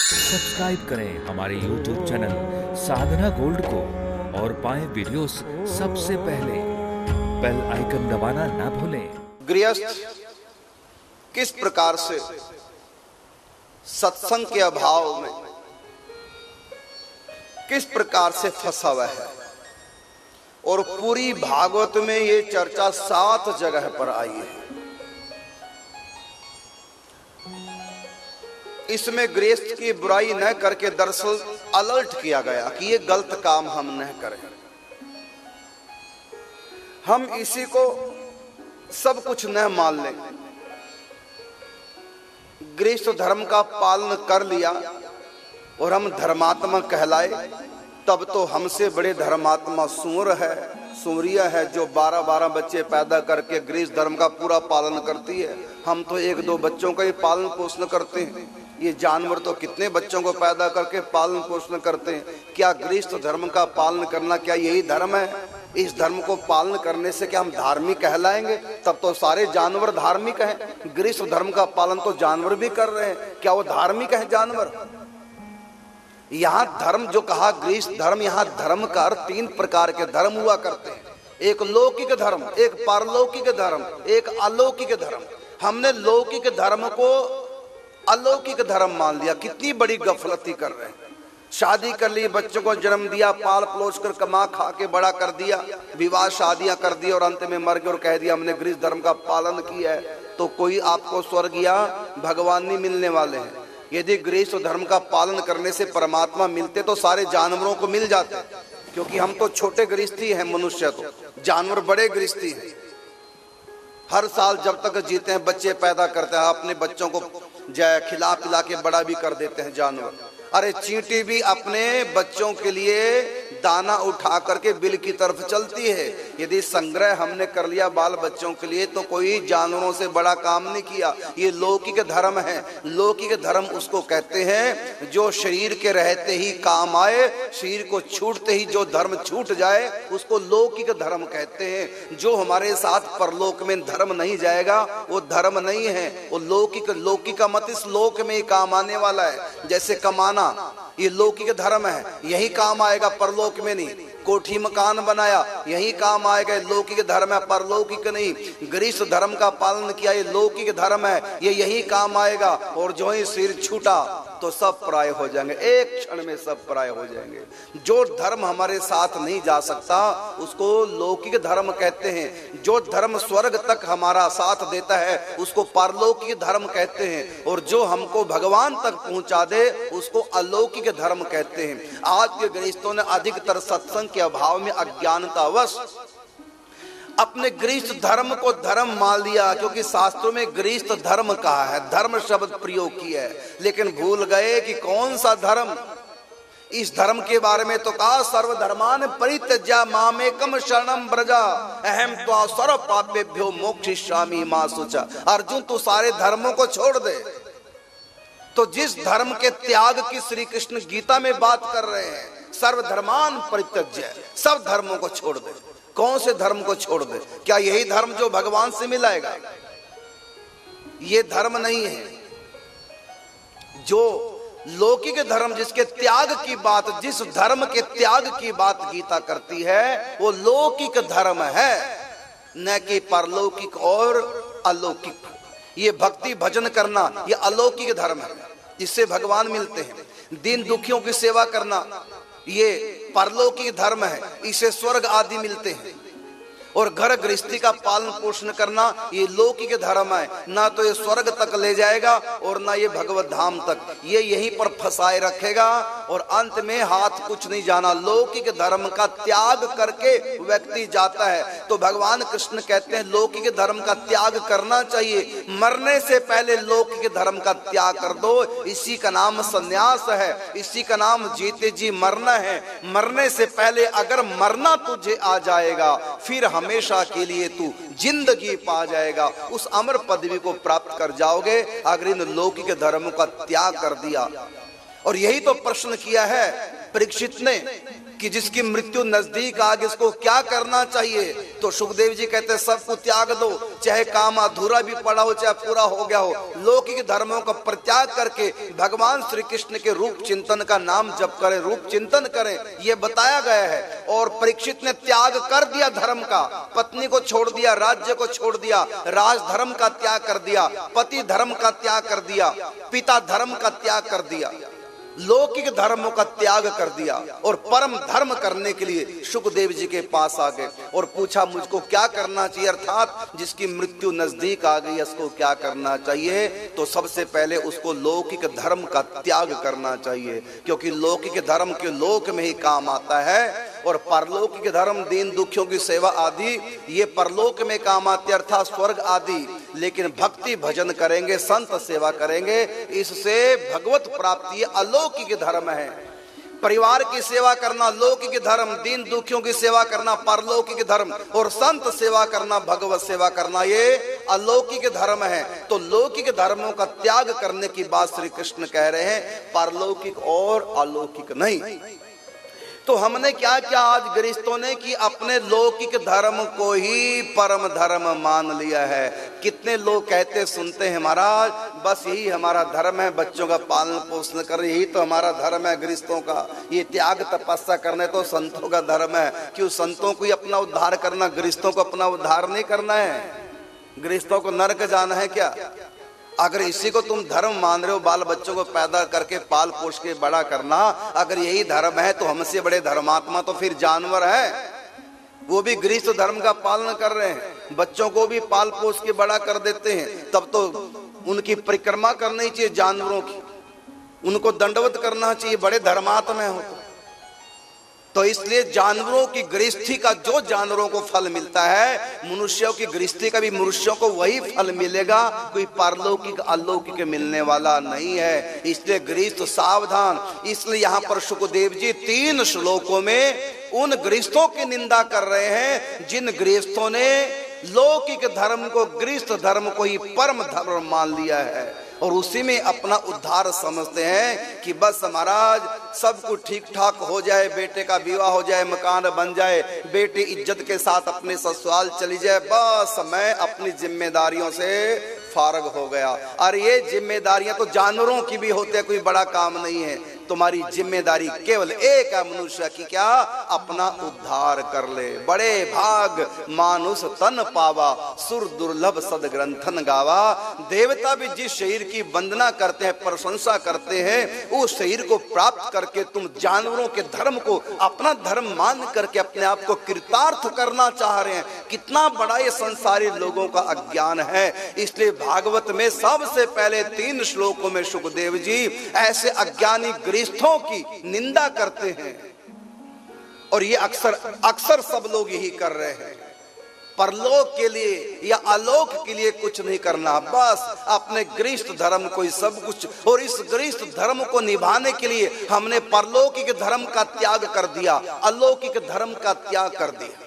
Subscribe करें हमारे YouTube channel साधना gold को और पाएं वीडियोस सबसे पहले। बेल आइकन दबाना ना भूलें। गृहस्थ किस प्रकार से सत्संग के अभाव में किस प्रकार से फंसा हुआ है, और पूरी भागवत में ये चर्चा 7 जगह पर आई है। इसमें गृहस्थ की बुराई न करके दरअसल अलर्ट किया गया कि ये गलत काम हम न करें। हम इसी को सब कुछ न मान लें, गृहस्थ धर्म का पालन कर लिया और हम धर्मात्मा कहलाए, तब तो हमसे बड़े धर्मात्मा सूर है, सूरिया है, जो 12-12 बच्चे पैदा करके गृहस्थ धर्म का पूरा पालन करती है। हम तो 1-2 बच्चों का ही पालन पोषण करते हैं। ये जानवर तो कितने बच्चों को पैदा करके पालन पोषण करते हैं। क्या गृहस्थ धर्म का पालन करना क्या यही धर्म है? इस धर्म को पालन करने से क्या हम धार्मिक कहलाएंगे? तब तो सारे जानवर धार्मिक हैं। गृहस्थ धर्म का पालन तो जानवर भी कर रहे हैं, क्या वो धार्मिक है जानवर? यहाँ धर्म जो कहा गृहस्थ धर्म, यहाँ धर्म का अर्थ 3 प्रकार के धर्म हुआ करते हैं। एक लौकिक धर्म, एक पारलौकिक धर्म, एक अलौकिक धर्म। हमने लौकिक धर्म को अलौकिक धर्म मान लिया। कितनी बड़ी गफलती कर रहे हैं। शादी कर ली, बच्चों को जन्म दिया, पाल पलोस कर कमा खा के बड़ा कर दिया, विवाह शादियां कर दी और अंत में मर गए और कह दिया हमने गृहस्थ धर्म का पालन किया है। तो कोई आपको स्वर्ग या भगवान नहीं मिलने वाले हैं। यदि गृहस्थ धर्म का पालन करने से परमात्मा मिलते तो सारे जानवरों को मिल जाते, क्योंकि हम तो छोटे गृहस्थी हैं, मनुष्य तो, जानवर बड़े गृहस्थी हैं। हर साल जब तक जीते हैं बच्चे पैदा करते हैं, अपने बच्चों को जय खिला पिला के बड़ा भी कर देते हैं जानवर। अरे चींटी भी अपने बच्चों के लिए दाना उठा करके बिल की तरफ चलती है। यदि संग्रह हमने कर लिया बाल बच्चों के लिए तो कोई जानवरों से बड़ा काम नहीं किया। ये लौकिक धर्म है। लौकिक धर्म उसको कहते हैं जो शरीर के रहते ही काम आए, शरीर को छूटते ही जो धर्म छूट जाए उसको लौकिक धर्म कहते हैं। जो हमारे साथ परलोक में धर्म नहीं जाएगा वो धर्म नहीं है, वो लौकिक। लौकिक का मत इस लोक में ही काम आने वाला है। जैसे कमाना, ये लौकिक धर्म है, यही काम आएगा, परलोक में नहीं। कोठी मकान बनाया, यही काम आएगा, लौकिक धर्म है, परलौकिक नहीं। गृहस्थ धर्म का पालन किया, ये लौकिक धर्म है, ये यही काम आएगा। और जो ही सिर छूटा तो सब पराये हो जाएंगे, एक क्षण में सब पराये हो जाएंगे। जो धर्म हमारे साथ नहीं जा सकता उसको लौकिक धर्म कहते हैं। जो धर्म स्वर्ग तक हमारा साथ देता है उसको पारलौकिक धर्म कहते हैं। और जो हमको भगवान तक पहुंचा दे उसको अलौकिक धर्म कहते हैं। आज के गृहस्थों ने अधिकतर सत्संग के अभाव में अज्ञानतावश अपने गृहस्थ धर्म को धर्म मान लिया, क्योंकि शास्त्रों में गृहस्थ धर्म कहा है, धर्म शब्द प्रयोग किया है, लेकिन भूल गए कि कौन सा धर्म। इस धर्म के बारे में तो कहा सर्वधर्मान परित्यज्य मामेकम शरणं व्रजा अहम त्वा सर्व पापेभ्यो मोक्षयिष्यामि मा शुचा। अर्जुन तू सारे धर्मों को छोड़ दे। तो जिस धर्म के त्याग की श्री कृष्ण गीता में बात कर रहे हैं, सर्वधर्मान परित्यज्य, सब धर्मों को छोड़ दे। कौन से धर्म को छोड़ दे? क्या यही धर्म जो भगवान से मिलाएगा? ये धर्म नहीं है। जो लौकिक धर्म जिसके त्याग की बात, जिस धर्म के त्याग की बात गीता करती है वो लौकिक धर्म है, न कि परलौकिक और अलौकिक। ये भक्ति भजन करना ये अलौकिक धर्म है, जिससे भगवान मिलते हैं। दीन दुखियों की सेवा करना ये परलौकिक धर्म है, इसे स्वर्ग आदि मिलते हैं। और घर गृहस्थी का पालन पोषण करना ये लौकिक धर्म है। ना तो ये स्वर्ग तक ले जाएगा और ना ये भगवत धाम तक, ये यहीं पर फंसाए रखेगा और अंत में हाथ कुछ नहीं जाना। लौकिक धर्म का त्याग करके व्यक्ति जाता है। तो भगवान कृष्ण कहते हैं लौकिक धर्म का त्याग करना चाहिए। मरने से पहले लौकिक धर्म का त्याग कर दो, इसी का नाम संन्यास है, इसी का नाम जीते जी मरना है। मरने से पहले अगर मरना तुझे आ जाएगा फिर हमेशा के लिए तू जिंदगी पा जाएगा, उस अमर पदवी को प्राप्त कर जाओगे अगर इन लौकिक धर्मों का त्याग कर दिया। और यही तो प्रश्न किया है परीक्षित ने कि जिसकी मृत्यु नजदीक आ गई उसको क्या करना चाहिए। तो सुखदेव जी कहते हैं सब कुछ त्याग दो, चाहे काम अधूरा भी पड़ा हो चाहे पूरा हो गया हो, लौकिक धर्मों का परित्याग करके भगवान श्री कृष्ण के रूप चिंतन का नाम जप करें, रूप चिंतन करें, ये बताया गया है। और परीक्षित ने त्याग कर दिया धर्म का, पत्नी को छोड़ दिया, राज्य को छोड़ दिया, राज धर्म का त्याग कर दिया, पति धर्म का त्याग कर दिया, पिता धर्म का त्याग कर दिया, लौकिक धर्मों का त्याग कर दिया और परम धर्म करने के लिए सुखदेव जी के पास आ गए और पूछा मुझको क्या करना चाहिए, अर्थात जिसकी मृत्यु नजदीक आ गई उसको क्या करना चाहिए। तो सबसे पहले उसको लौकिक धर्म का त्याग करना चाहिए, क्योंकि लौकिक धर्म के लोक में ही काम आता है और परलौकिक धर्म दीन दुखियों की सेवा आदि ये परलोक में काम आते अर्थात स्वर्ग आदि। लेकिन भक्ति भजन करेंगे, संत सेवा करेंगे, इससे भगवत प्राप्ति अलौकिक धर्म है। परिवार की सेवा करना लौकिक धर्म, दीन दुखियों की सेवा करना परलौकिक धर्म और संत सेवा करना भगवत सेवा करना ये अलौकिक धर्म है। तो लौकिक धर्मों का त्याग करने की बात श्री कृष्ण कह रहे हैं, परलौकिक और अलौकिक नहीं। तो हमने क्या किया आज गृहस्थों ने कि अपने लौकिक धर्म को ही परम धर्म मान लिया है। कितने लोग कहते सुनते हैं महाराज बस यही हमारा धर्म है, बच्चों का पालन पोषण कर, यही तो हमारा धर्म है गृहस्थों का, ये त्याग तपस्या करने तो संतों का धर्म है। क्यों संतों को ही अपना उद्धार करना, गृहस्थों को अपना उद्धार नहीं करना है? गृहस्थों को नरक जाना है क्या? अगर इसी को तुम धर्म मान रहे हो, बाल बच्चों को पैदा करके पाल पोष के बड़ा करना, अगर यही धर्म है तो हमसे बड़े धर्मात्मा तो फिर जानवर है। वो भी गृहस्थ धर्म का पालन कर रहे हैं, बच्चों को भी पाल पोष के बड़ा कर देते हैं, तब तो उनकी परिक्रमा करनी चाहिए जानवरों की, उनको दंडवत करना चाहिए, बड़े धर्मात्मा हो। तो इसलिए जानवरों की गृहस्थी का जो जानवरों को फल मिलता है, मनुष्यों की गृहस्थी का भी मनुष्यों को वही फल मिलेगा, कोई पारलौकिक अलौकिक मिलने वाला नहीं है। इसलिए गृहस्थ सावधान। इसलिए यहाँ पर सुखदेव जी 3 श्लोकों में उन गृहस्थों की निंदा कर रहे हैं जिन गृहस्थों ने लौकिक धर्म को, गृहस्थ धर्म को ही परम धर्म मान लिया है और उसी में अपना उद्धार समझते हैं कि बस महाराज सब कुछ ठीक ठाक हो जाए, बेटे का विवाह हो जाए, मकान बन जाए, बेटी इज्जत के साथ अपने ससुराल चली जाए, बस मैं अपनी जिम्मेदारियों से फारग हो गया। और ये जिम्मेदारियां तो जानवरों की भी होती है, कोई बड़ा काम नहीं है। तुम्हारी जिम्मेदारी केवल एक है मनुष्य की, क्या? अपना उद्धार कर ले। बड़े भाग मानुष तन पावा, सुर दुर्लभ सद ग्रंथन गावा। देवता भी जिस शरीर की वंदना करते हैं, प्रशंसा करते हैं, उस शरीर को प्राप्त करके तुम जानवरों के धर्म को अपना धर्म मान करके अपने आप को कृतार्थ करना चाह रहे हैं। कितना बड़ा ये संसारी लोगों का अज्ञान है। इसलिए भागवत में सबसे पहले 3 श्लोकों में सुखदेव जी ऐसे अज्ञानी गृहस्थों की निंदा करते हैं और ये अक्सर सब लोग यही कर रहे हैं। परलोक के लिए या आलोक के लिए कुछ नहीं करना, बस अपने गृहस्थ धर्म को ही सब कुछ। और इस गृहस्थ धर्म को निभाने के लिए हमने परलौकिक धर्म का त्याग कर दिया, अलौकिक धर्म का त्याग कर दिया।